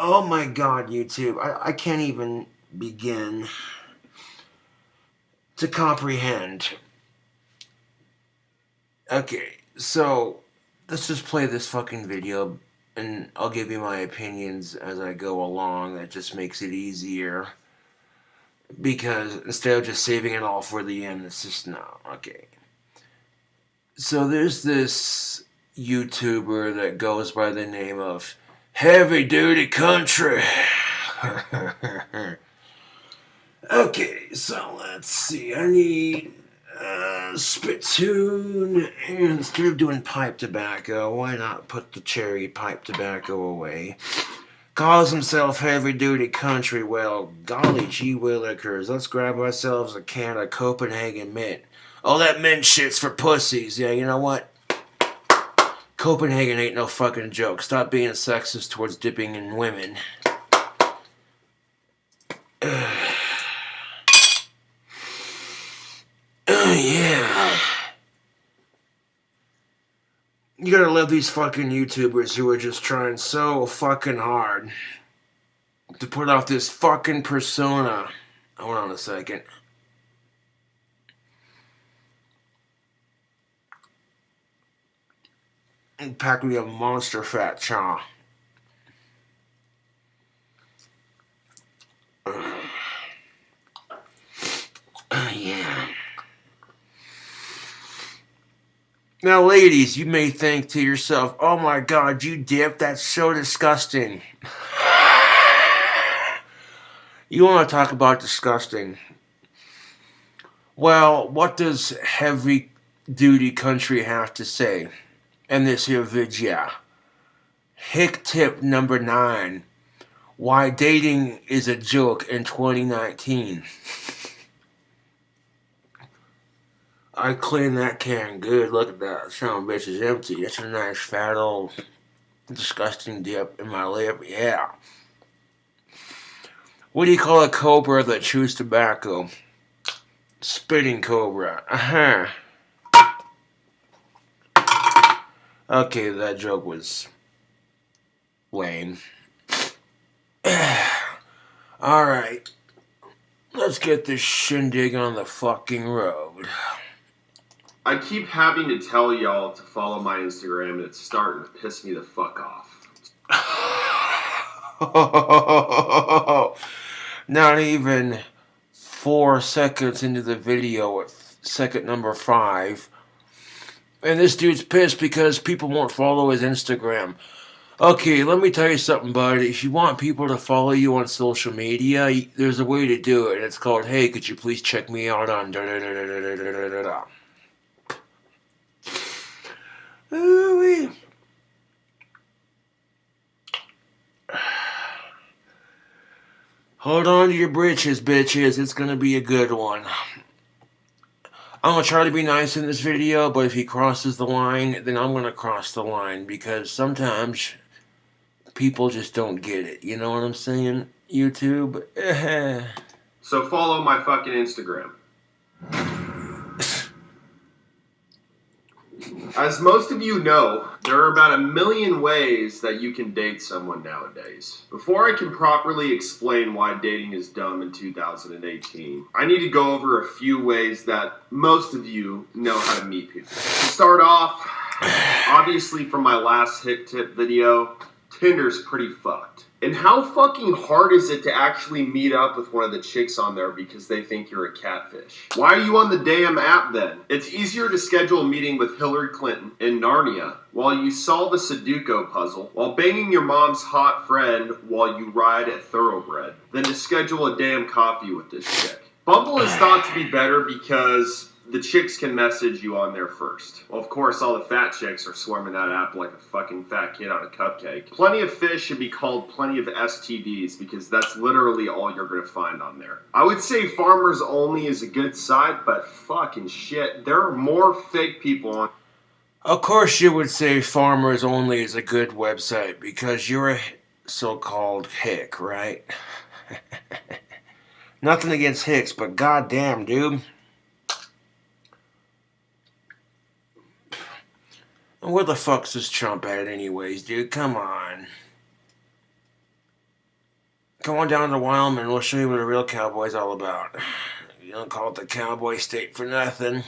Oh my god, YouTube. I can't even begin to comprehend. Okay, so let's just play this fucking video and I'll give you my opinions as I go along. That just makes it easier. Because instead of just saving it all for the end, it's just no. Okay. So there's this YouTuber that goes by the name of Heavy Duty Country. Okay, so let's see. I need spittoon, and instead of doing pipe tobacco, why not put the cherry pipe tobacco away? Calls himself Heavy Duty Country. Well, golly gee willikers, let's grab ourselves a can of Copenhagen mint. Oh, that mint shit's for pussies. Yeah, you know what? Copenhagen ain't no fucking joke. Stop being sexist towards dipping in women. Yeah. You gotta love these fucking YouTubers who are just trying so fucking hard to put off this fucking persona. Hold on a second. And pack me a monster fat chaw. Yeah. Now, ladies, you may think to yourself, oh my god, you dip? That's so disgusting. You want to talk about disgusting? Well, what does Heavy Duty Country have to say in this here video? Hick tip number 9. Why dating is a joke in 2019. I cleaned that can good. Look at that. Son of a bitch is empty. That's a nice fat old disgusting dip in my lip. Yeah. What do you call a cobra that chews tobacco? Spitting cobra. Okay, that joke was lame. Alright. Let's get this shindig on the fucking road. I keep having to tell y'all to follow my Instagram, and it's starting to piss me the fuck off. Not even 4 seconds into the video at second number 5. And this dude's pissed because people won't follow his Instagram. Okay, let me tell you something, buddy. If you want people to follow you on social media, there's a way to do it. It's called, hey, could you please check me out on da-da-da-da-da-da-da-da. Ooh-wee. Hold on to your britches, bitches. It's gonna be a good one. I'm gonna try to be nice in this video, but if he crosses the line, then I'm gonna cross the line, because sometimes people just don't get it. You know what I'm saying, YouTube? So follow my fucking Instagram. As most of you know, there are about 1 million ways that you can date someone nowadays. Before I can properly explain why dating is dumb in 2018, I need to go over a few ways that most of you know how to meet people. To start off, obviously from my last hit tip video, Tinder's pretty fucked. And how fucking hard is it to actually meet up with one of the chicks on there because they think you're a catfish? Why are you on the damn app then? It's easier to schedule a meeting with Hillary Clinton in Narnia while you solve a Sudoku puzzle while banging your mom's hot friend while you ride a thoroughbred than to schedule a damn coffee with this chick. Bumble is thought to be better because the chicks can message you on there first. Well, of course, all the fat chicks are swarming that app like a fucking fat kid on a cupcake. Plenty of Fish should be called Plenty of STDs because that's literally all you're going to find on there. I would say Farmers Only is a good site, but fucking shit, there are more fake people on. Of course you would say Farmers Only is a good website because you're a so-called hick, right? Nothing against hicks, but goddamn, dude. Where the fuck's this Trump at anyways, dude? Come on. Come on down to Wyoming. We'll show you what a real cowboy's all about. You don't call it the cowboy state for nothing.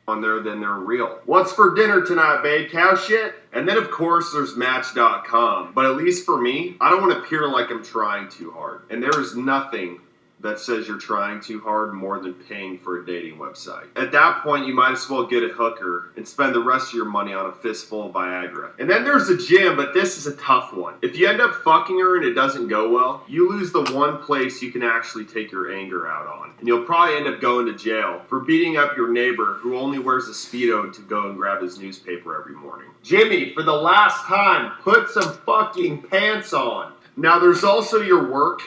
On there than they're real. What's for dinner tonight, babe? Cow shit? And then, of course, there's Match.com. But at least for me, I don't want to appear like I'm trying too hard. And there is nothing that says you're trying too hard more than paying for a dating website. At that point, you might as well get a hooker and spend the rest of your money on a fistful of Viagra. And then there's the gym, but this is a tough one. If you end up fucking her and it doesn't go well, you lose the one place you can actually take your anger out on. And you'll probably end up going to jail for beating up your neighbor who only wears a Speedo to go and grab his newspaper every morning. Jimmy, for the last time, put some fucking pants on. Now, there's also your work.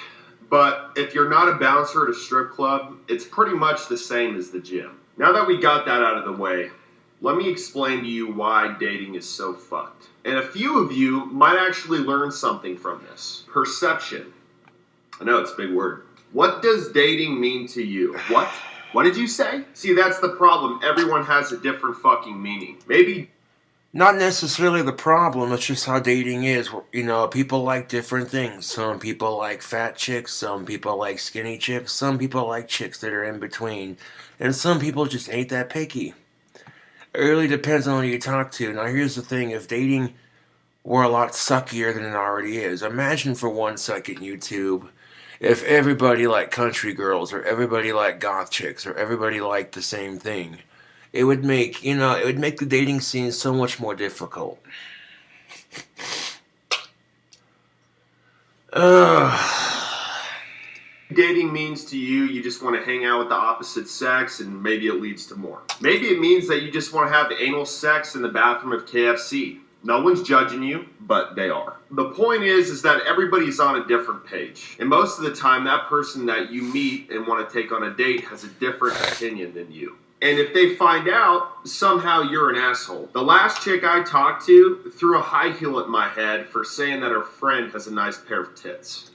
But if you're not a bouncer at a strip club, it's pretty much the same as the gym. Now that we got that out of the way, let me explain to you why dating is so fucked. And a few of you might actually learn something from this. Perception. I know it's a big word. What does dating mean to you? What? What did you say? See, that's the problem. Everyone has a different fucking meaning. Maybe... Not necessarily the problem, it's just how dating is. You know, people like different things. Some people like fat chicks, some people like skinny chicks, some people like chicks that are in between, and some people just ain't that picky. It really depends on who you talk to. Now here's the thing, if dating were a lot suckier than it already is, imagine for 1 second, YouTube, if everybody liked country girls, or everybody liked goth chicks, or everybody liked the same thing. It would make, it would make the dating scene so much more difficult. Dating means to you, you just want to hang out with the opposite sex and maybe it leads to more. Maybe it means that you just want to have anal sex in the bathroom of KFC. No one's judging you, but they are. The point is that everybody's on a different page. And most of the time, that person that you meet and want to take on a date has a different opinion than you. And if they find out, somehow you're an asshole. The last chick I talked to threw a high heel at my head for saying that her friend has a nice pair of tits.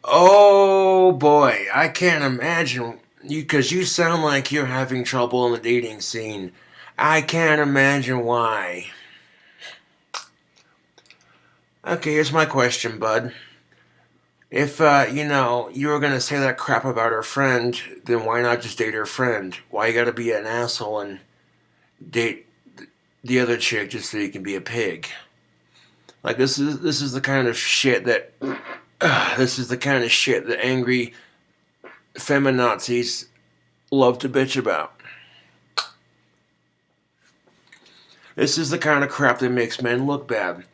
Oh boy, I can't imagine, because you sound like you're having trouble in the dating scene. I can't imagine why. Okay, here's my question, bud. If, you were going to say that crap about her friend, then why not just date her friend? Why you gotta be an asshole and date the other chick just so you can be a pig? Like, this is the kind of shit that, angry feminazis love to bitch about. This is the kind of crap that makes men look bad.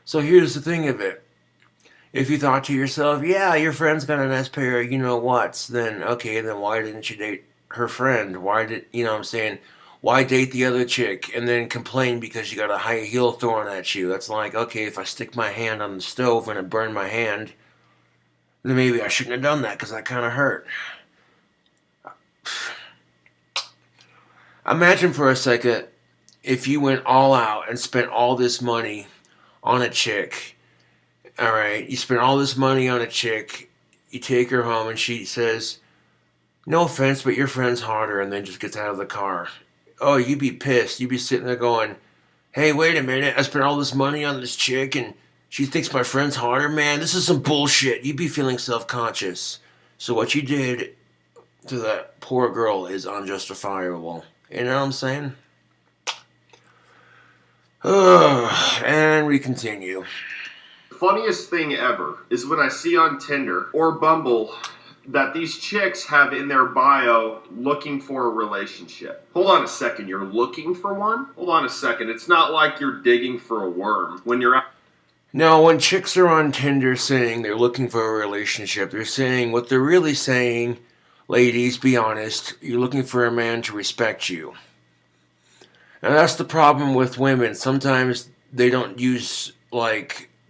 So here's the thing of it. If you thought to yourself, yeah, your friend's got a nice pair of you-know-whats, then, okay, then why didn't you date her friend? Why did, why date the other chick and then complain because you got a high heel thrown at you? That's like, okay, if I stick my hand on the stove and it burned my hand, then maybe I shouldn't have done that because that kind of hurt. Imagine for a second if you went all out and spent all this money on a chick. Alright, you spend all this money on a chick, you take her home and she says, no offense, but your friend's harder, and then just gets out of the car. Oh, you'd be pissed. You'd be sitting there going, hey, wait a minute, I spent all this money on this chick and she thinks my friend's harder? Man, this is some bullshit. You'd be feeling self-conscious. So what you did to that poor girl is unjustifiable. You know what I'm saying? And we continue. Funniest thing ever is when I see on Tinder or Bumble that these chicks have in their bio looking for a relationship. Hold on a second, you're looking for one? Hold on a second, it's not like you're digging for a worm when you're out. No, when chicks are on Tinder saying they're looking for a relationship, they're saying what they're really saying, ladies, be honest, you're looking for a man to respect you. And that's the problem with women. Sometimes they don't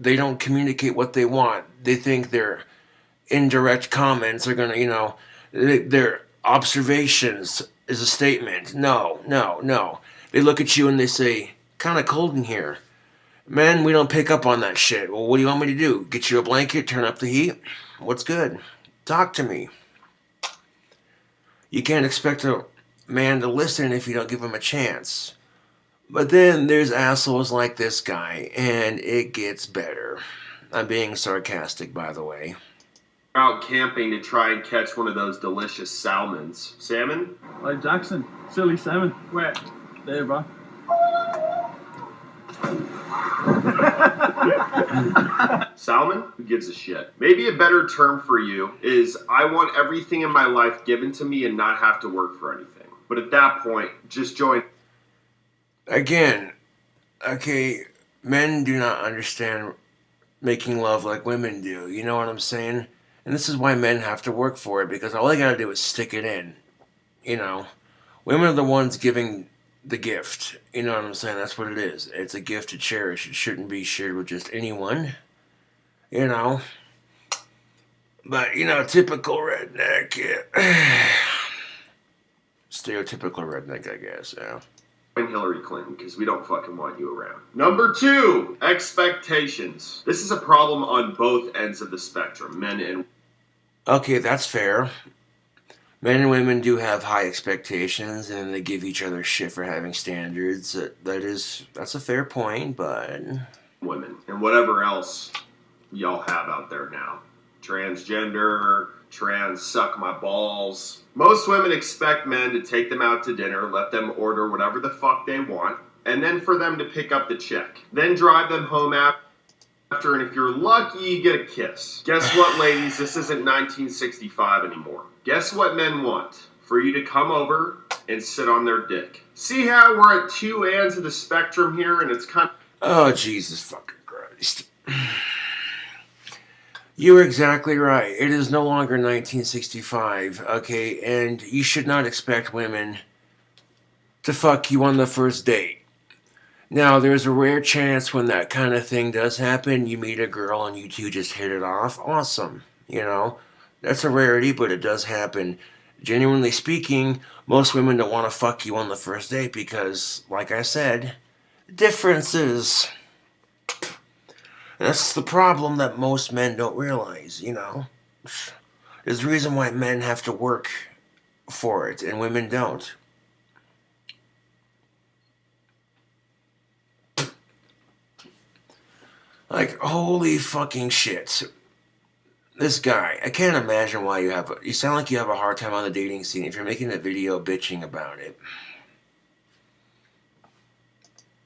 they don't communicate what they want. They think their indirect comments are gonna, their observations is a statement. No. They look at you and they say, kinda cold in here. Men, we don't pick up on that shit. Well, what do you want me to do? Get you a blanket, turn up the heat? What's good? Talk to me. You can't expect a man to listen if you don't give him a chance. But then there's assholes like this guy, and it gets better. I'm being sarcastic, by the way. Out camping to try and catch one of those delicious salmons. Salmon? Like Jackson, silly salmon. Where? There, bro. Salmon? Who gives a shit? Maybe a better term for you is I want everything in my life given to me and not have to work for anything. But at that point, just join. Again, okay, men do not understand making love like women do. You know what I'm saying? And this is why men have to work for it, because all they gotta do is stick it in. You know? Women are the ones giving the gift. You know what I'm saying? That's what it is. It's a gift to cherish. It shouldn't be shared with just anyone. You know? But, you know, typical redneck. Yeah. Stereotypical redneck, I guess, yeah. Hillary Clinton, because we don't fucking want you around. Number 2, expectations. This is a problem on both ends of the spectrum, men and... Okay, that's fair. Men and women do have high expectations, and they give each other shit for having standards. That's a fair point, but... women, and whatever else y'all have out there now. Transgender, trans suck my balls. Most women expect men to take them out to dinner, let them order whatever the fuck they want, and then for them to pick up the check. Then drive them home after, and if you're lucky, you get a kiss. Guess what, ladies? This isn't 1965 anymore. Guess what men want? For you to come over and sit on their dick. See how we're at two ends of the spectrum here, and it's kind of... Oh, Jesus fucking Christ. You're exactly right. It is no longer 1965, okay? And you should not expect women to fuck you on the first date. Now, there's a rare chance when that kind of thing does happen, you meet a girl and you two just hit it off. Awesome. You know, that's a rarity, but it does happen. Genuinely speaking, most women don't want to fuck you on the first date because, like I said, differences. That's the problem that most men don't realize, you know. There's a reason why men have to work for it and women don't. Like, holy fucking shit. This guy, I can't imagine why you sound like you have a hard time on the dating scene if you're making a video bitching about it.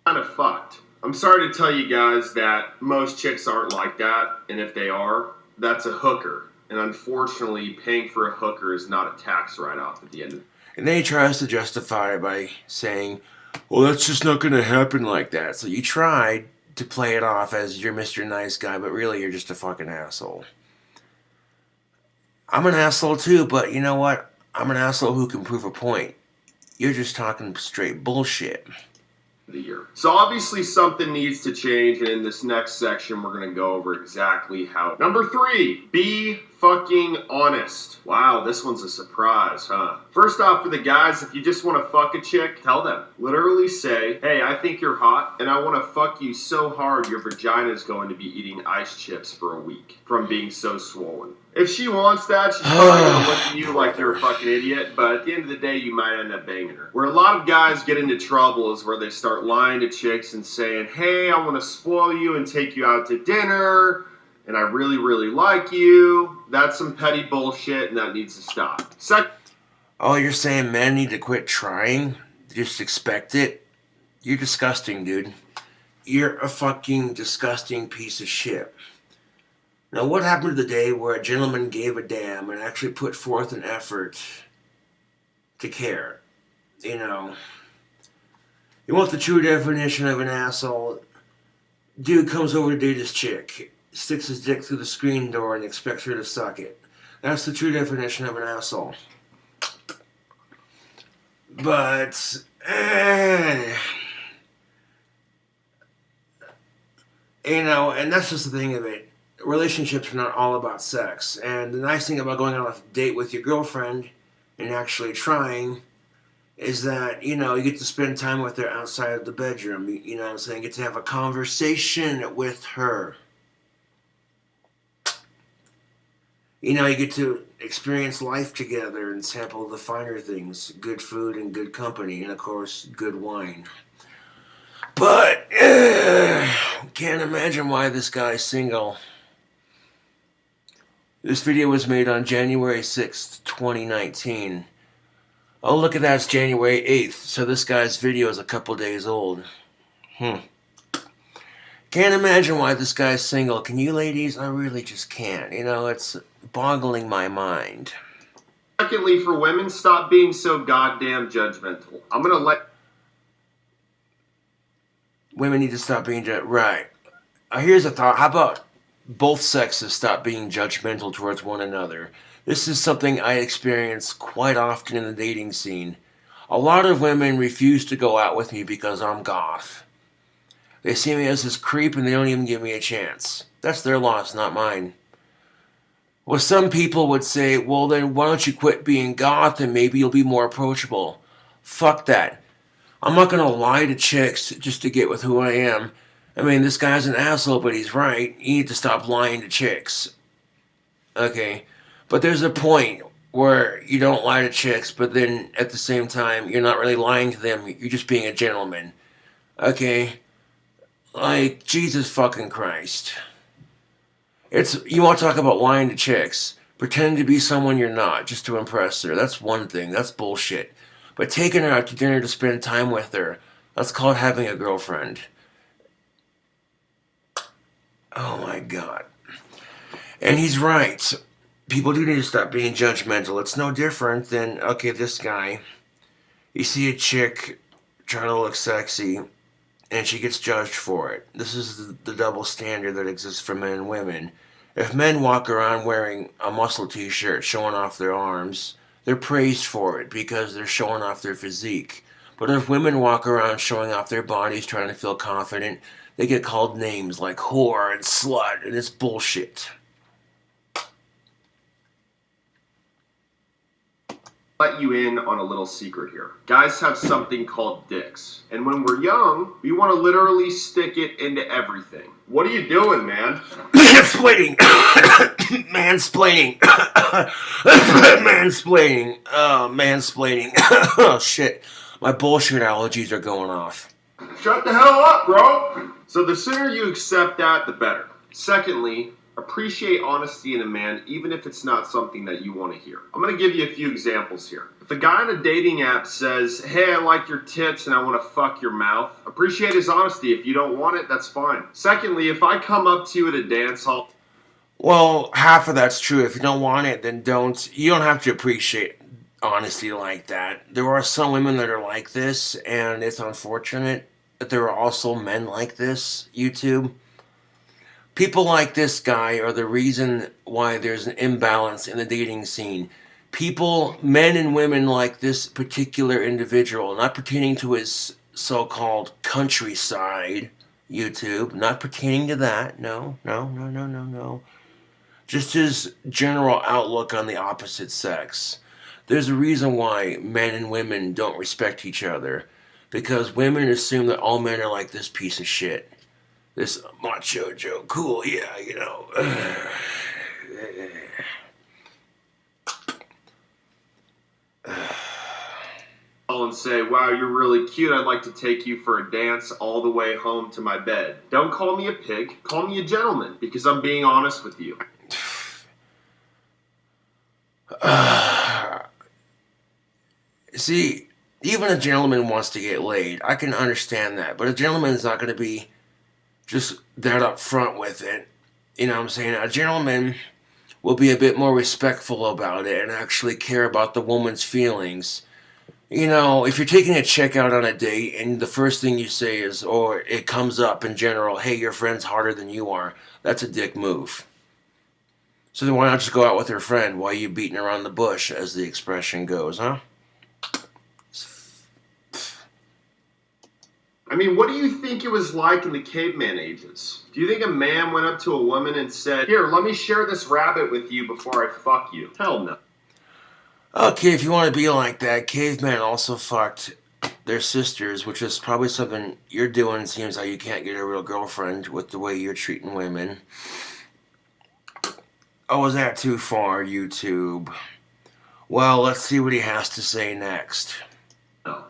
Kind of fucked. I'm sorry to tell you guys that most chicks aren't like that, and if they are, that's a hooker. And unfortunately, paying for a hooker is not a tax write-off at the end of it. And then he tries to justify it by saying, well, that's just not going to happen like that. So you tried to play it off as you're Mr. Nice Guy, but really you're just a fucking asshole. I'm an asshole too, but you know what? I'm an asshole who can prove a point. You're just talking straight bullshit. The year. So obviously something needs to change, and in this next section we're going to go over exactly how. Number 3, be fucking honest. Wow, this one's a surprise, huh? First off, for the guys, if you just want to fuck a chick, tell them. Literally say, hey, I think you're hot, and I want to fuck you so hard your vagina is going to be eating ice chips for a week from being so swollen. If she wants that, she's probably going to look at you like you're a fucking idiot, but at the end of the day, you might end up banging her. Where a lot of guys get into trouble is where they start lying to chicks and saying, hey, I want to spoil you and take you out to dinner, and I really, really like you. That's some petty bullshit, and that needs to stop. Oh, you're saying men need to quit trying? Just expect it? You're disgusting, dude. You're a fucking disgusting piece of shit. Now, what happened to the day where a gentleman gave a damn and actually put forth an effort to care? You know, you want the true definition of an asshole? Dude comes over to date his chick, sticks his dick through the screen door and expects her to suck it. That's the true definition of an asshole. But, you know, and that's just the thing of it. Relationships are not all about sex. And the nice thing about going on a date with your girlfriend and actually trying is that, you know, you get to spend time with her outside of the bedroom. You know what I'm saying? You get to have a conversation with her. You know, you get to experience life together and sample the finer things. Good food and good company. And, of course, good wine. But, can't imagine why this guy's single. This video was made on January 6th, 2019. Oh, look at that, it's January 8th, so this guy's video is a couple days old. Can't imagine why this guy's single. Can you ladies? I really just can't. You know, it's boggling my mind. Secondly, for women, stop being so goddamn judgmental. I'm gonna let... Women need to stop being right. Here's a thought. How about both sexes stop being judgmental towards one another? This is something I experience quite often in the dating scene. A lot of women refuse to go out with me because I'm goth. They see me as this creep and they don't even give me a chance. That's their loss, not mine. Well, some people would say, well, then why don't you quit being goth and maybe you'll be more approachable? Fuck that. I'm not going to lie to chicks just to get with who I am. I mean, this guy's an asshole, but he's right. You need to stop lying to chicks. Okay? But there's a point where you don't lie to chicks, but then at the same time, you're not really lying to them. You're just being a gentleman. Okay? Like, Jesus fucking Christ. You want to talk about lying to chicks. Pretending to be someone you're not, just to impress her. That's one thing. That's bullshit. But taking her out to dinner to spend time with her, that's called having a girlfriend. Oh my God. And he's right. People do need to stop being judgmental. It's no different than, okay, this guy. You see a chick trying to look sexy, and she gets judged for it. This is the double standard that exists for men and women. If men walk around wearing a muscle t-shirt showing off their arms, they're praised for it because they're showing off their physique. But if women walk around showing off their bodies, trying to feel confident, they get called names like whore and slut, and it's bullshit. Let you in on a little secret here. Guys have something called dicks. And when we're young, we want to literally stick it into everything. What are you doing, man? Mansplaining. Mansplaining. Mansplaining. Mansplaining. Oh, shit. My bullshit allergies are going off. Shut the hell up, bro! So the sooner you accept that, the better. Secondly, appreciate honesty in a man, even if it's not something that you want to hear. I'm going to give you a few examples here. If a guy on a dating app says, hey, I like your tits and I want to fuck your mouth, appreciate his honesty. If you don't want it, that's fine. Secondly, if I come up to you at a dance hall... Well, half of that's true. If you don't want it, then don't. You don't have to appreciate honesty like that. There are some women that are like this, and it's unfortunate that there are also men like this, YouTube. People like this guy are the reason why there's an imbalance in the dating scene. People, men and women like this particular individual, not pertaining to his so-called countryside, YouTube, not pertaining to that, no. Just his general outlook on the opposite sex. There's a reason why men and women don't respect each other. Because women assume that all men are like this piece of shit. This macho Joe, cool, yeah, you know. And say, wow, you're really cute. I'd like to take you for a dance all the way home to my bed. Don't call me a pig. Call me a gentleman, because I'm being honest with you. See, even a gentleman wants to get laid. I can understand that. But a gentleman is not going to be just that up front with it. You know what I'm saying? A gentleman will be a bit more respectful about it and actually care about the woman's feelings. You know, if you're taking a chick out on a date and the first thing you say is, or it comes up in general, hey, your friend's harder than you are, that's a dick move. So then why not just go out with her friend while you beating around the bush, as the expression goes, huh? I mean, what do you think it was like in the caveman ages? Do you think a man went up to a woman and said, here, let me share this rabbit with you before I fuck you? Hell no. Okay, if you want to be like that, cavemen also fucked their sisters, which is probably something you're doing. It seems like you can't get a real girlfriend with the way you're treating women. Oh, is that too far, YouTube? Well, let's see what he has to say next. No.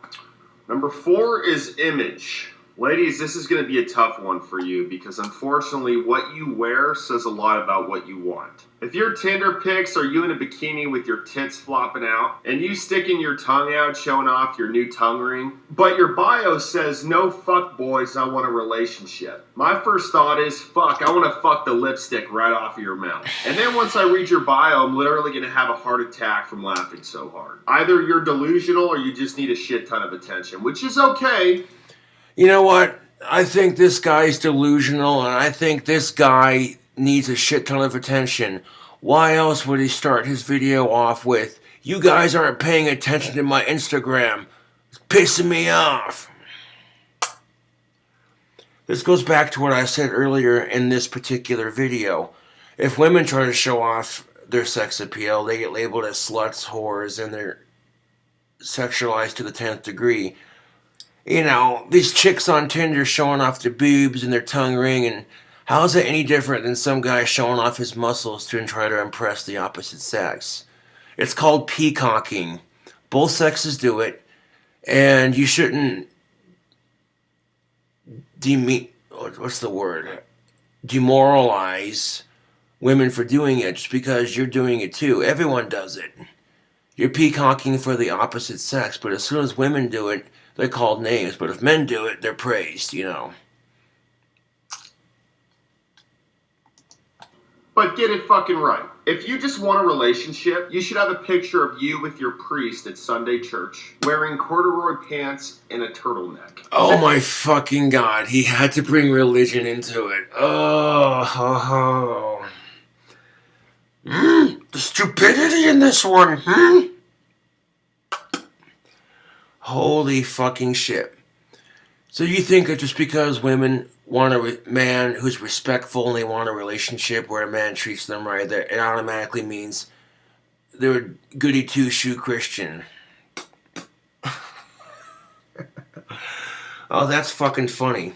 Number 4 is image. Ladies, this is going to be a tough one for you because unfortunately what you wear says a lot about what you want. If your Tinder pics are you in a bikini with your tits flopping out and you sticking your tongue out showing off your new tongue ring, but your bio says no fuck boys, I want a relationship. My first thought is fuck, I want to fuck the lipstick right off of your mouth. And then once I read your bio, I'm literally going to have a heart attack from laughing so hard. Either you're delusional or you just need a shit ton of attention, which is okay. You know what? I think this guy's delusional, and I think this guy needs a shit ton of attention. Why else would he start his video off with, "You guys aren't paying attention to my Instagram. It's pissing me off." This goes back to what I said earlier in this particular video. If women try to show off their sex appeal, they get labeled as sluts, whores, and they're sexualized to the 10th degree. You know, these chicks on Tinder showing off their boobs and their tongue ring, and how is it any different than some guy showing off his muscles to try to impress the opposite sex? It's called peacocking. Both sexes do it, and you shouldn't demoralize women for doing it just because you're doing it too. Everyone does it. You're peacocking for the opposite sex, but as soon as women do it, they're called names. But if men do it, they're praised, you know. But get it fucking right. If you just want a relationship, you should have a picture of you with your priest at Sunday church, wearing corduroy pants and a turtleneck. Oh my fucking God, he had to bring religion into it. The stupidity in this one, Holy fucking shit. So you think that just because women want a man who's respectful and they want a relationship where a man treats them right, that it automatically means they're a goody two-shoe Christian? Oh, that's fucking funny.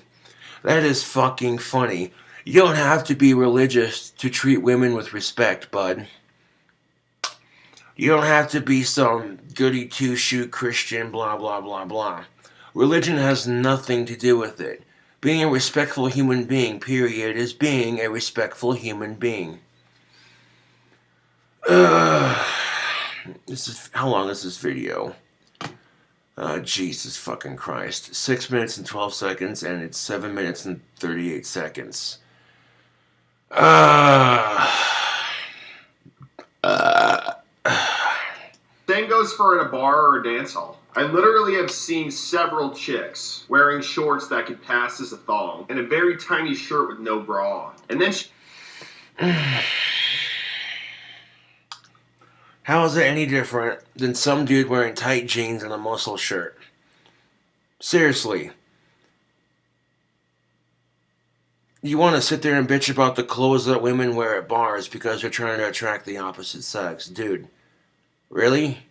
That is fucking funny. You don't have to be religious to treat women with respect, bud. You don't have to be some goody two-shoe Christian, blah, blah, blah, blah. Religion has nothing to do with it. Being a respectful human being, period, is being a respectful human being. How long is this video? Jesus fucking Christ. 6 minutes and 12 seconds, and it's 7 minutes and 38 seconds. Same goes for in a bar or a dance hall. I literally have seen several chicks wearing shorts that could pass as a thong and a very tiny shirt with no bra on. And then How is it any different than some dude wearing tight jeans and a muscle shirt? Seriously. You want to sit there and bitch about the clothes that women wear at bars because they're trying to attract the opposite sex. Dude, really?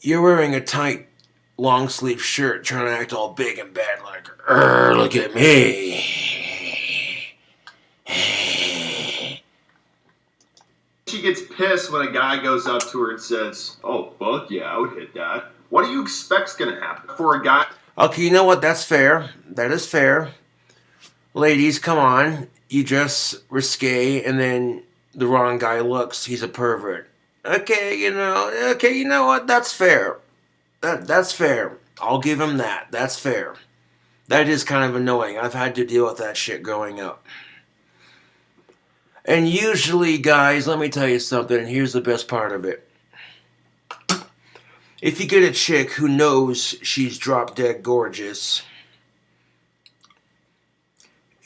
You're wearing a tight, long-sleeve shirt trying to act all big and bad like, look at me. she gets pissed when a guy goes up to her and says, "Oh, fuck yeah, I would hit that." What do you expect's going to happen for a guy? Okay, you know what? That's fair. That is fair. Ladies, come on. You dress risque and then the wrong guy looks. He's a pervert. Okay, you know what? That's fair. That's fair. I'll give him that. That's fair. That is kind of annoying. I've had to deal with that shit growing up. And usually, guys, let me tell you something, and here's the best part of it. If you get a chick who knows she's drop-dead gorgeous,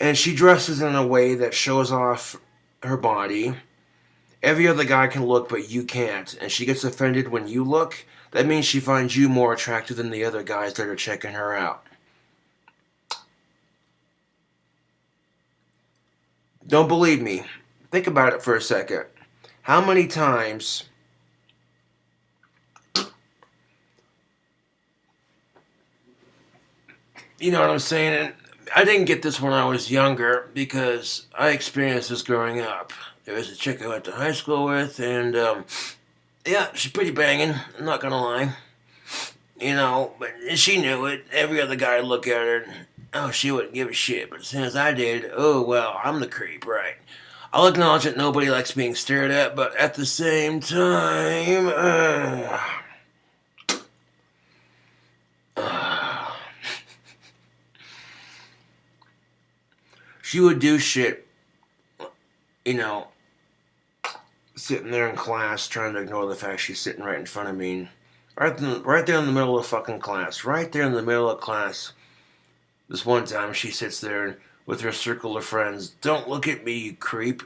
and she dresses in a way that shows off her body, every other guy can look, but you can't, and she gets offended when you look, that means she finds you more attractive than the other guys that are checking her out. Don't believe me? Think about it for a second. How many times you know what I'm saying? And I didn't get this when I was younger because I experienced this growing up. There was a chick I went to high school with, and yeah, she's pretty banging, I'm not gonna lie. You know, but she knew it. Every other guy would look at her and, oh, she wouldn't give a shit. But as soon as I did, oh, well, I'm the creep, right? I'll acknowledge that nobody likes being stared at, but at the same time, she would do shit, you know, sitting there in class trying to ignore the fact she's sitting right in front of me. Right there in the middle of fucking class. Right there in the middle of class. This one time she sits there with her circle of friends. Don't look at me, you creep.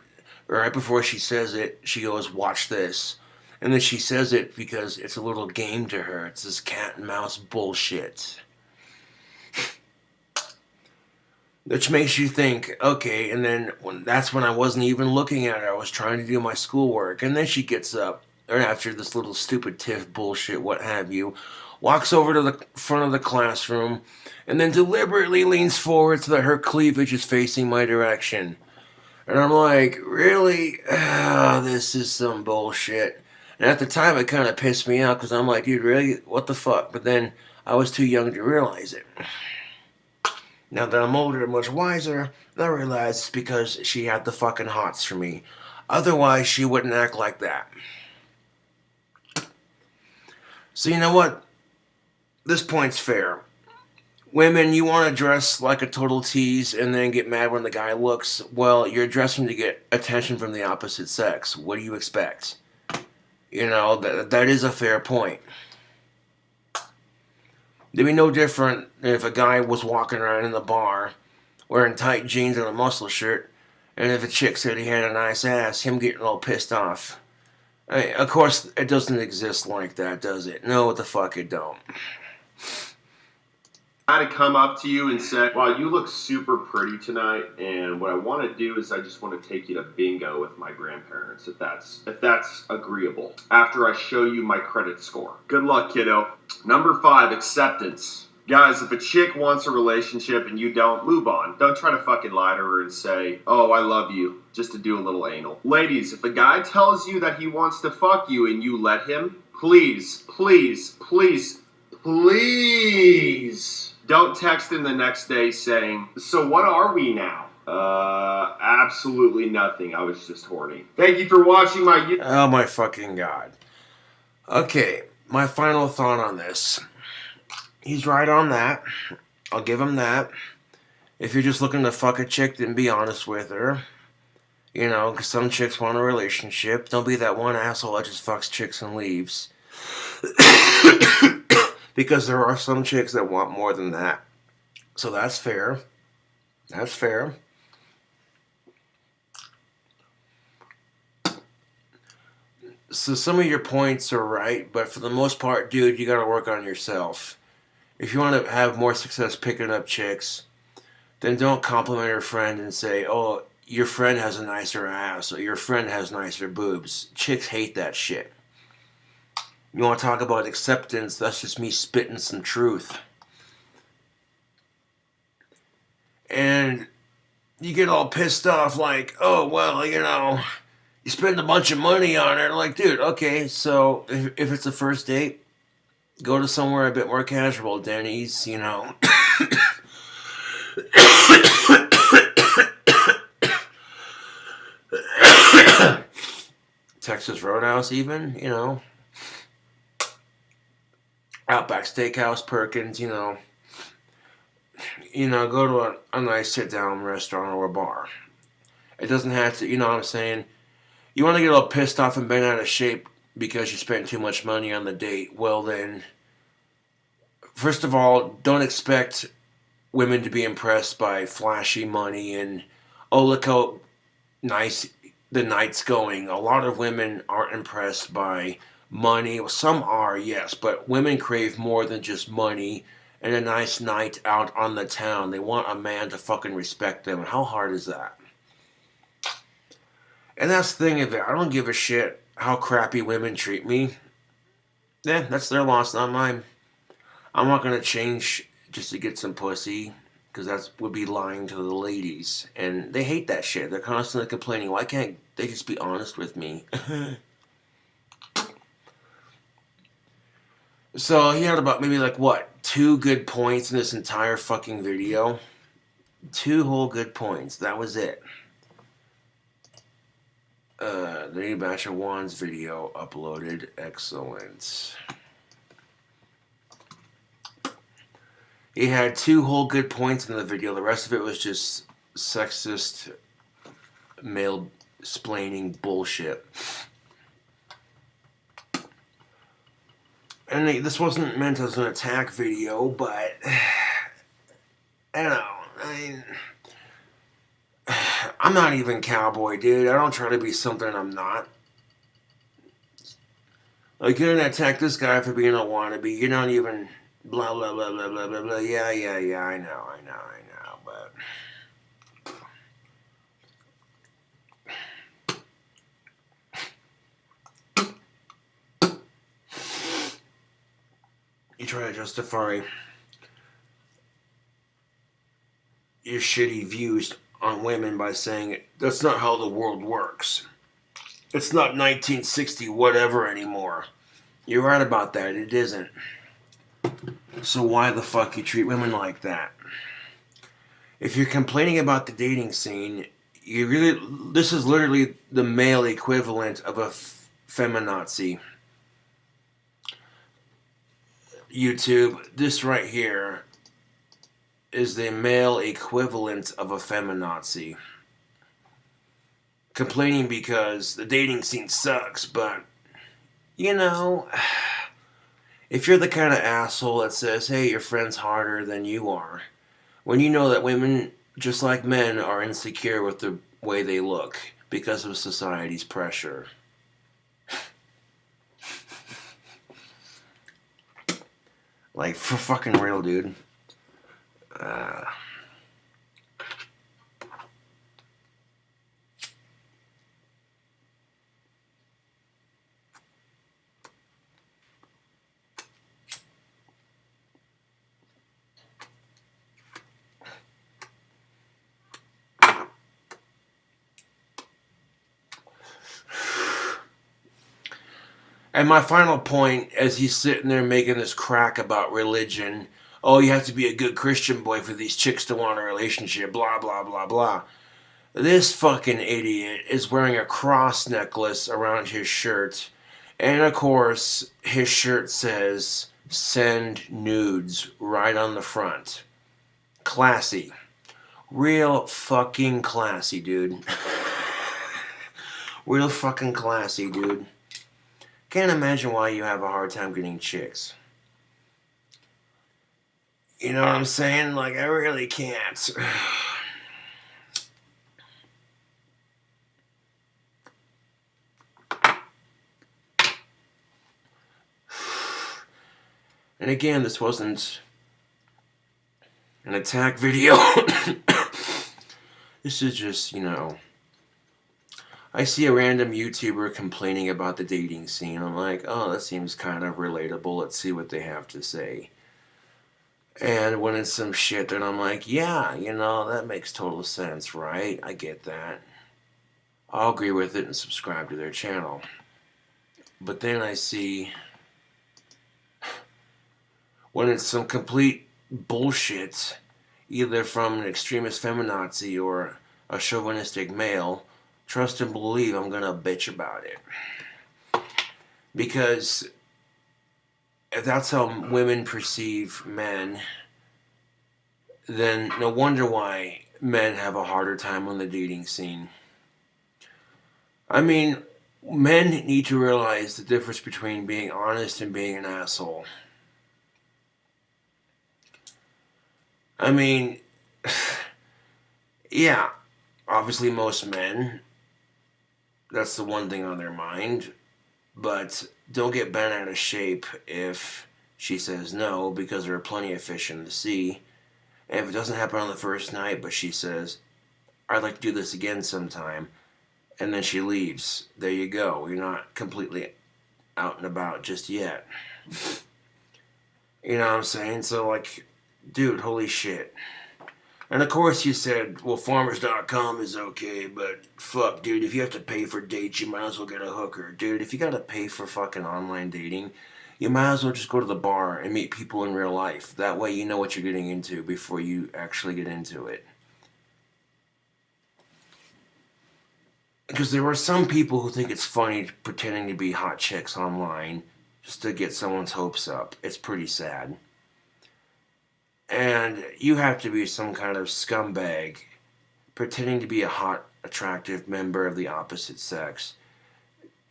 Right before she says it, she goes, watch this. And then she says it because it's a little game to her. It's this cat and mouse bullshit. Which makes you think, okay, and then that's when I wasn't even looking at her. I was trying to do my schoolwork. And then she gets up, or after this little stupid tiff bullshit, what have you, walks over to the front of the classroom, and then deliberately leans forward so that her cleavage is facing my direction. And I'm like, really? This is some bullshit. And at the time, it kind of pissed me off, because I'm like, dude, really? What the fuck? But then I was too young to realize it. Now that I'm older and much wiser, I realize it's because she had the fucking hots for me. Otherwise, she wouldn't act like that. So you know what? This point's fair. Women, you want to dress like a total tease and then get mad when the guy looks. Well, you're dressing to get attention from the opposite sex. What do you expect? You know, that is a fair point. It'd be no different if a guy was walking around in the bar wearing tight jeans and a muscle shirt, and if a chick said he had a nice ass, him getting all pissed off. Of course, it doesn't exist like that, does it? No, what the fuck it don't. I had to come up to you and say, wow, you look super pretty tonight, and what I want to do is I just want to take you to bingo with my grandparents, if that's agreeable, after I show you my credit score. Good luck, kiddo. Number 5, acceptance. Guys, if a chick wants a relationship and you don't, move on. Don't try to fucking lie to her and say, oh, I love you, just to do a little anal. Ladies, if a guy tells you that he wants to fuck you and you let him, please, please, please, please don't text him the next day saying, so what are we now? Absolutely nothing. I was just horny. Thank you for watching my... Oh my fucking god. Okay, my final thought on this. He's right on that. I'll give him that. If you're just looking to fuck a chick, then be honest with her. You know, because some chicks want a relationship. Don't be that one asshole that just fucks chicks and leaves. Because there are some chicks that want more than that. So that's fair. That's fair. So some of your points are right, but for the most part, dude, you gotta work on yourself. If you want to have more success picking up chicks, then don't compliment your friend and say, oh, your friend has a nicer ass, or your friend has nicer boobs. Chicks hate that shit. You want to talk about acceptance, that's just me spitting some truth. And you get all pissed off like, oh, well, you know, you spend a bunch of money on her. Like, dude, okay, so if it's a first date, go to somewhere a bit more casual. Denny's, you know. Texas Roadhouse even, you know. Outback Steakhouse, Perkins, you know. You know, go to a nice sit-down restaurant or a bar. It doesn't have to, you know what I'm saying? You want to get all pissed off and bent out of shape because you spent too much money on the date. Well then, first of all, don't expect women to be impressed by flashy money and, oh, look how nice the night's going. A lot of women aren't impressed by money. Well, some are, yes, but women crave more than just money and a nice night out on the town. They want a man to fucking respect them. And how hard is that? And that's the thing of it. I don't give a shit how crappy women treat me. Yeah, that's their loss, not mine. I'm not going to change just to get some pussy, because that would be lying to the ladies. And they hate that shit. They're constantly complaining. Why can't they just be honest with me? So he had about maybe like what, 2 good points in this entire fucking video. 2 whole good points. That was it. The new batch of Juan's video uploaded. Excellent. He had 2 whole good points in the video. The rest of it was just sexist, male-splaining bullshit. And this wasn't meant as an attack video, but I don't know. I mean, I'm not even cowboy, dude. I don't try to be something I'm not. Like, you're gonna attack this guy for being a wannabe. You're not even blah, blah, blah, blah, blah, blah, blah. Yeah, I know, but... You try to justify your shitty views on women by saying that's not how the world works. It's not 1960 whatever anymore. You're right about that. It isn't. So why the fuck you treat women like that? If you're complaining about the dating scene, this is literally the male equivalent of a feminazi. YouTube, this right here is the male equivalent of a feminazi. Complaining because the dating scene sucks, but, you know, if you're the kind of asshole that says, hey, your friend's harder than you are, when you know that women, just like men, are insecure with the way they look because of society's pressure. Like, for fucking real, dude. And my final point, as he's sitting there making this crack about religion, oh, you have to be a good Christian boy for these chicks to want a relationship, blah, blah, blah, blah. This fucking idiot is wearing a cross necklace around his shirt. And of course, his shirt says, send nudes right on the front. Classy. Real fucking classy, dude. Real fucking classy, dude. Can't imagine why you have a hard time getting chicks. You know what I'm saying? Like, I really can't. And again, this wasn't an attack video. This is just, you know... I see a random YouTuber complaining about the dating scene. I'm like, oh, that seems kind of relatable. Let's see what they have to say. And when it's some shit, then I'm like, yeah, you know, that makes total sense, right? I get that. I'll agree with it and subscribe to their channel. But then I see when it's some complete bullshit, either from an extremist feminazi or a chauvinistic male, trust and believe I'm gonna bitch about it. Because if that's how women perceive men, then no wonder why men have a harder time on the dating scene. I mean, men need to realize the difference between being honest and being an asshole. I mean, yeah, obviously most men, that's the one thing on their mind. But don't get bent out of shape if she says no, because there are plenty of fish in the sea. And if it doesn't happen on the first night, but she says, I'd like to do this again sometime, and then she leaves, there you go. You're not completely out and about just yet. You know what I'm saying? So, like, dude, holy shit. And of course you said, well, farmers.com is okay, but fuck, dude, if you have to pay for dates, you might as well get a hooker. Dude, if you gotta pay for fucking online dating, You might as well just go to the bar and meet people in real life. That way you know what you're getting into before you actually get into it. Because there are some people who think it's funny pretending to be hot chicks online just to get someone's hopes up. It's pretty sad. And you have to be some kind of scumbag pretending to be a hot, attractive member of the opposite sex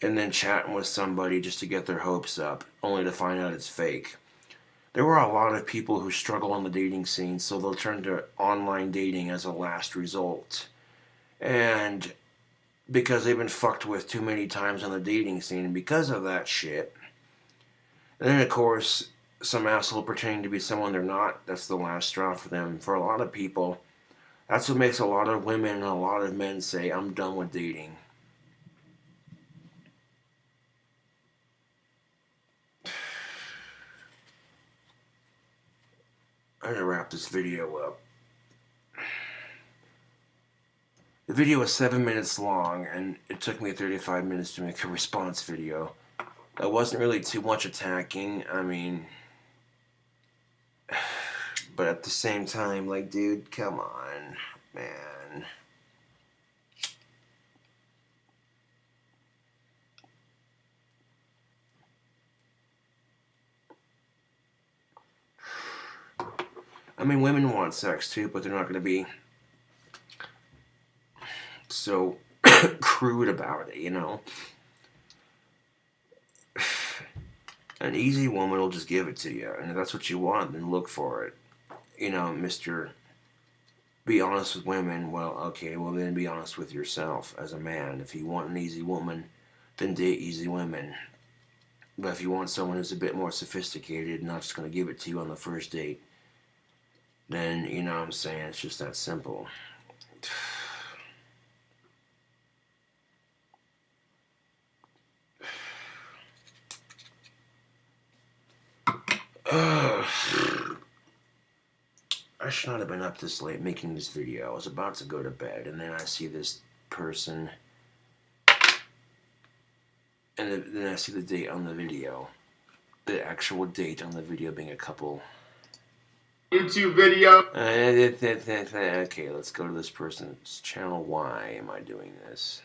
and then chatting with somebody just to get their hopes up, only to find out it's fake. There were a lot of people who struggle on the dating scene, so they'll turn to online dating as a last result. And because they've been fucked with too many times on the dating scene, and because of that shit. And then, of course, some asshole pretending to be someone they're not, that's the last straw for them. For a lot of people, that's what makes a lot of women and a lot of men say, I'm done with dating. I'm gonna wrap this video up. The video was 7 minutes long, and it took me 35 minutes to make a response video. It wasn't really too much attacking, I mean... But at the same time, like, dude, come on, man. I mean, women want sex too, but they're not going to be so crude about it, you know? An easy woman will just give it to you, and if that's what you want, then look for it. You know, Mr. Be honest with women. Well, okay, well then be honest with yourself as a man. If you want an easy woman, then date easy women. But if you want someone who's a bit more sophisticated, not just going to give it to you on the first date, then, you know what I'm saying, it's just that simple. I should not have been up this late making this video. I was about to go to bed, and then I see this person, and then I see the date on the video. The actual date on the video being a couple. YouTube video. Okay, let's go to this person's channel. Why am I doing this?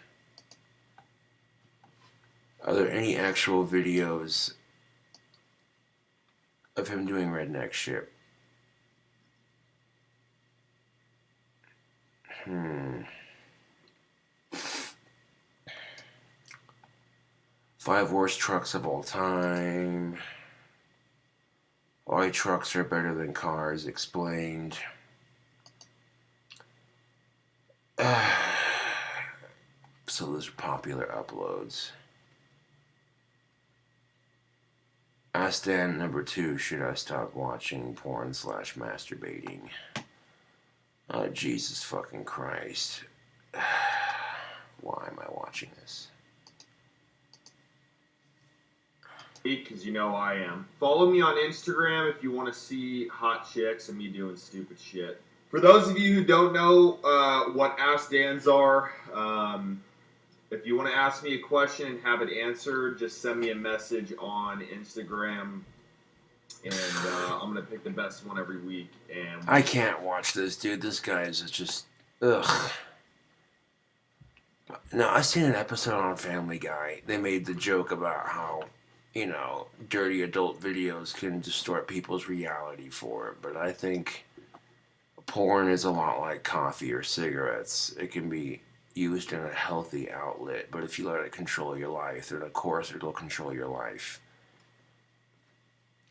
Are there any actual videos of him doing redneck shit? 5 worst trucks of all time. Why trucks are better than cars, explained. So those are popular uploads. Ask Dan number 2, should I stop watching porn / masturbating? Oh, Jesus fucking Christ. Why am I watching this? Because you know I am. Follow me on Instagram if you want to see hot chicks and me doing stupid shit. For those of you who don't know what Ask Dans are, if you want to ask me a question and have it answered, just send me a message on Instagram, and I'm going to pick the best one every week. And I can't watch this, dude. This guy is just... Ugh. Now, I seen an episode on Family Guy. They made the joke about how, you know, dirty adult videos can distort people's reality for it. But I think porn is a lot like coffee or cigarettes. It can be used in a healthy outlet, but if you let it control your life, then of course it'll control your life.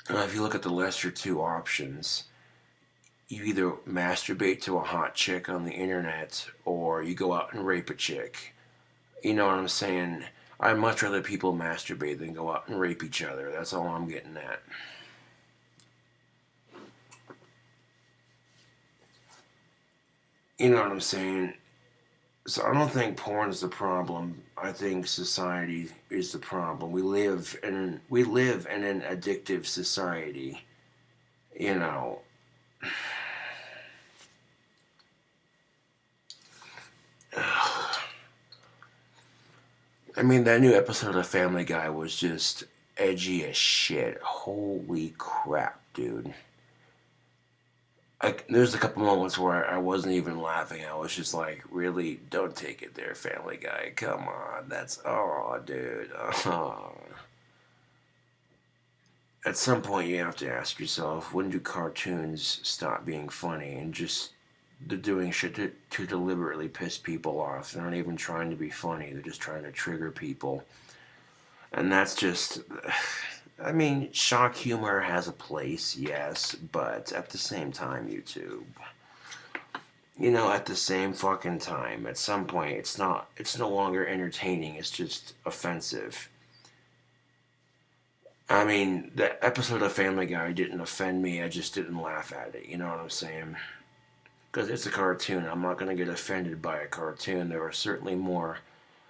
If you look at the lesser 2 options, you either masturbate to a hot chick on the internet, or you go out and rape a chick. You know what I'm saying? I'd much rather people masturbate than go out and rape each other. That's all I'm getting at. You know what I'm saying? So I don't think porn is the problem. I think society is the problem. We live in an addictive society. You know. I mean, that new episode of Family Guy was just edgy as shit. Holy crap, dude. There's a couple moments where I wasn't even laughing. I was just like, really, don't take it there, Family Guy. Come on, that's, oh, dude. Oh. At some point, you have to ask yourself, when do cartoons stop being funny and just they're doing shit to deliberately piss people off? They're not even trying to be funny. They're just trying to trigger people. And that's just, I mean, shock humor has a place, yes, but at the same time, YouTube, you know, at the same fucking time, at some point, it's no longer entertaining, it's just offensive. I mean, the episode of Family Guy didn't offend me, I just didn't laugh at it, you know what I'm saying? Because it's a cartoon, I'm not going to get offended by a cartoon. There are certainly more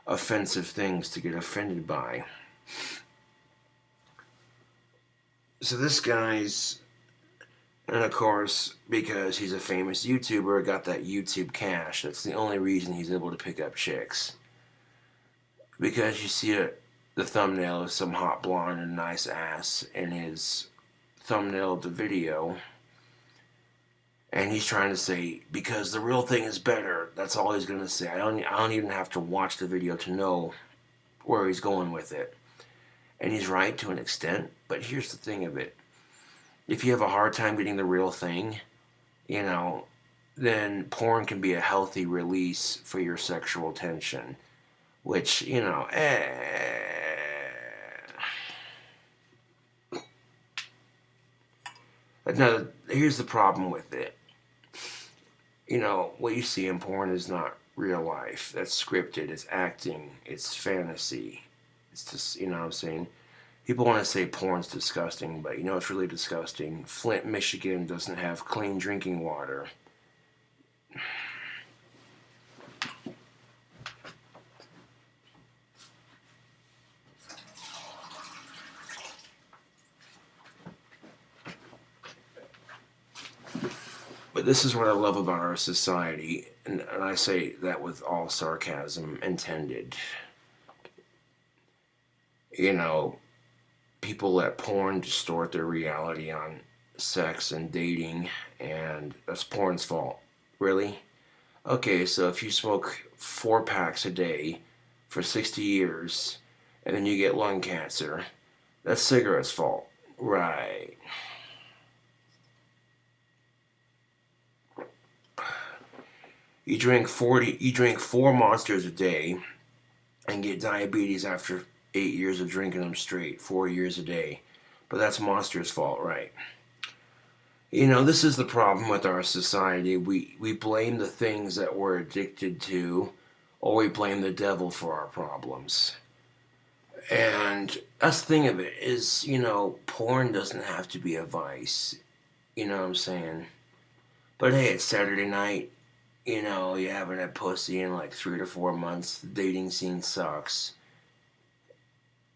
offensive things to get offended by. So this guy's, and of course, because he's a famous YouTuber, got that YouTube cash. That's the only reason he's able to pick up chicks. Because you see the thumbnail of some hot blonde and nice ass in his thumbnail of the video. And he's trying to say, because the real thing is better. That's all he's going to say. I don't even have to watch the video to know where he's going with it. And he's right to an extent, but here's the thing of it. If you have a hard time getting the real thing, you know, then porn can be a healthy release for your sexual tension. Which, you know, Now, here's the problem with it. You know, what you see in porn is not real life. That's scripted, it's acting, it's fantasy. It's just, you know what I'm saying? People want to say porn's disgusting, but you know it's really disgusting. Flint, Michigan doesn't have clean drinking water. But this is what I love about our society, and I say that with all sarcasm intended. You know, people let porn distort their reality on sex and dating, and that's porn's fault. Really? Okay, so if you smoke 4 packs a day for 60 years, and then you get lung cancer, that's cigarettes' fault. Right. You drink 4 monsters a day and get diabetes after 8 years of drinking them straight, 4 years a day. But that's Monster's fault, right? You know, this is the problem with our society. We blame the things that we're addicted to, or we blame the devil for our problems. And that's the thing of it, is, you know, porn doesn't have to be a vice. You know what I'm saying? But hey, it's Saturday night. You know, you haven't had pussy in like 3 to 4 months. The dating scene sucks.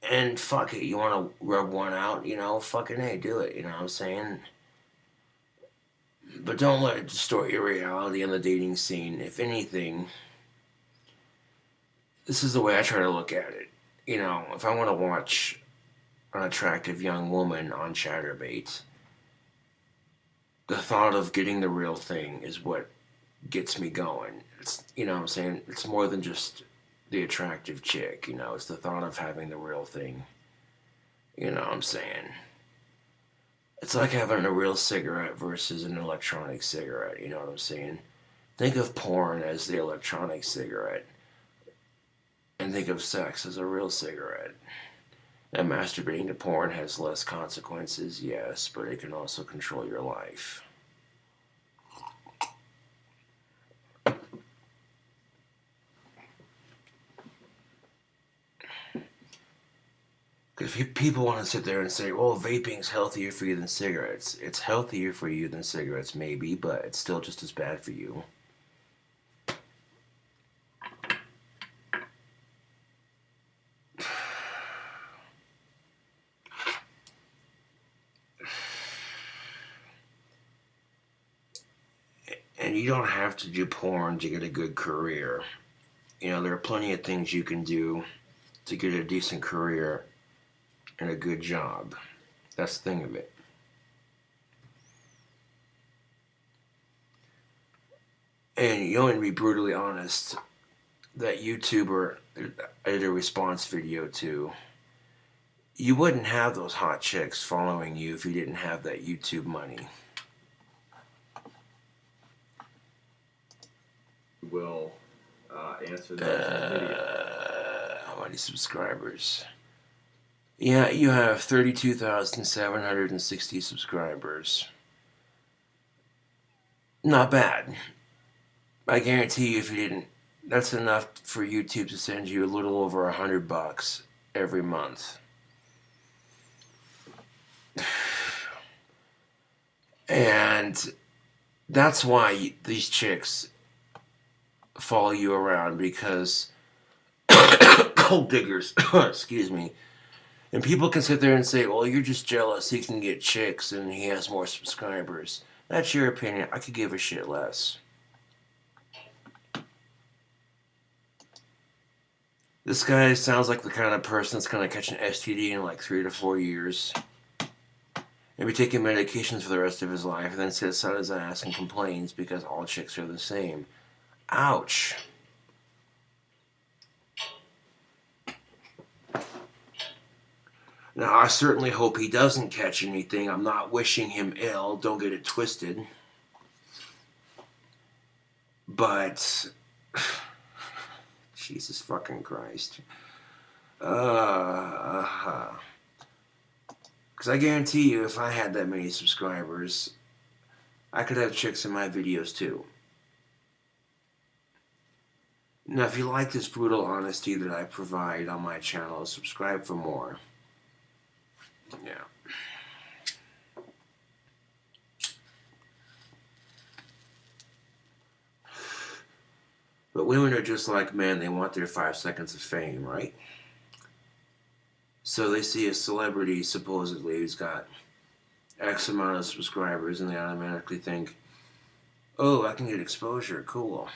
And fuck it, you want to rub one out, you know, fucking hey, do it, you know what I'm saying? But don't let it distort your reality on the dating scene. If anything, this is the way I try to look at it. You know, if I want to watch an attractive young woman on Chatterbait, the thought of getting the real thing is what gets me going. It's, you know what I'm saying? It's more than just the attractive chick, you know, it's the thought of having the real thing. You know what I'm saying? It's like having a real cigarette versus an electronic cigarette, you know what I'm saying? Think of porn as the electronic cigarette, and think of sex as a real cigarette. And masturbating to porn has less consequences, yes, but it can also control your life. Because if people want to sit there and say, well, vaping's healthier for you than cigarettes. It's healthier for you than cigarettes, maybe, but it's still just as bad for you. And you don't have to do porn to get a good career. You know, there are plenty of things you can do to get a decent career and a good job. That's the thing of it. And you know, to be brutally honest, that YouTuber I did a response video to, you wouldn't have those hot chicks following you if you didn't have that YouTube money. Will answer that video. How many subscribers? Yeah, you have 32,760 subscribers. Not bad. I guarantee you, if you didn't, that's enough for YouTube to send you a little over $100 every month. And that's why these chicks follow you around, because gold diggers, excuse me. And people can sit there and say, well, you're just jealous, he can get chicks and he has more subscribers. That's your opinion. I could give a shit less. This guy sounds like the kind of person that's going to catch an STD in like 3 to 4 years and be taking medications for the rest of his life, and then sits on his ass and complains because all chicks are the same. Ouch. Now, I certainly hope he doesn't catch anything. I'm not wishing him ill. Don't get it twisted. But, Jesus fucking Christ. Because I guarantee you, if I had that many subscribers, I could have chicks in my videos too. Now, if you like this brutal honesty that I provide on my channel, subscribe for more. Yeah. But women are just like men. They want their 5 seconds of fame, right? So they see a celebrity, supposedly, who's got X amount of subscribers, and they automatically think, oh, I can get exposure. Cool.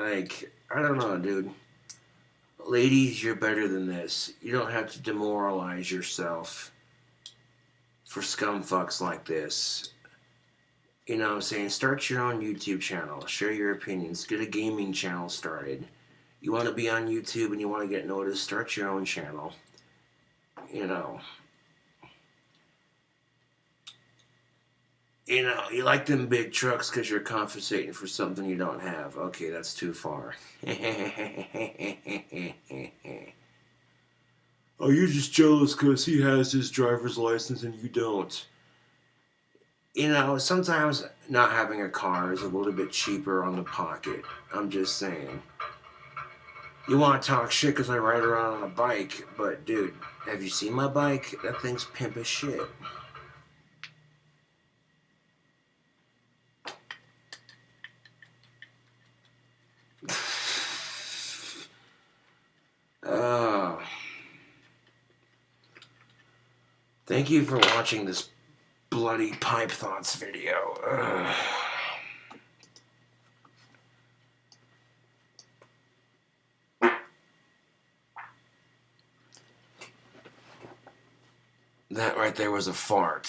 Like, I don't know, dude. Ladies, you're better than this. You don't have to demoralize yourself for scumfucks like this. You know what I'm saying? Start your own YouTube channel. Share your opinions. Get a gaming channel started. You want to be on YouTube and you want to get noticed, start your own channel. You know, you like them big trucks because you're compensating for something you don't have. Okay, that's too far. Oh, you're just jealous because he has his driver's license and you don't. You know, sometimes not having a car is a little bit cheaper on the pocket. I'm just saying. You want to talk shit because I ride around on a bike, but dude, have you seen my bike? That thing's pimp as shit. Thank you for watching this bloody pipe thoughts video. That right there was a fart.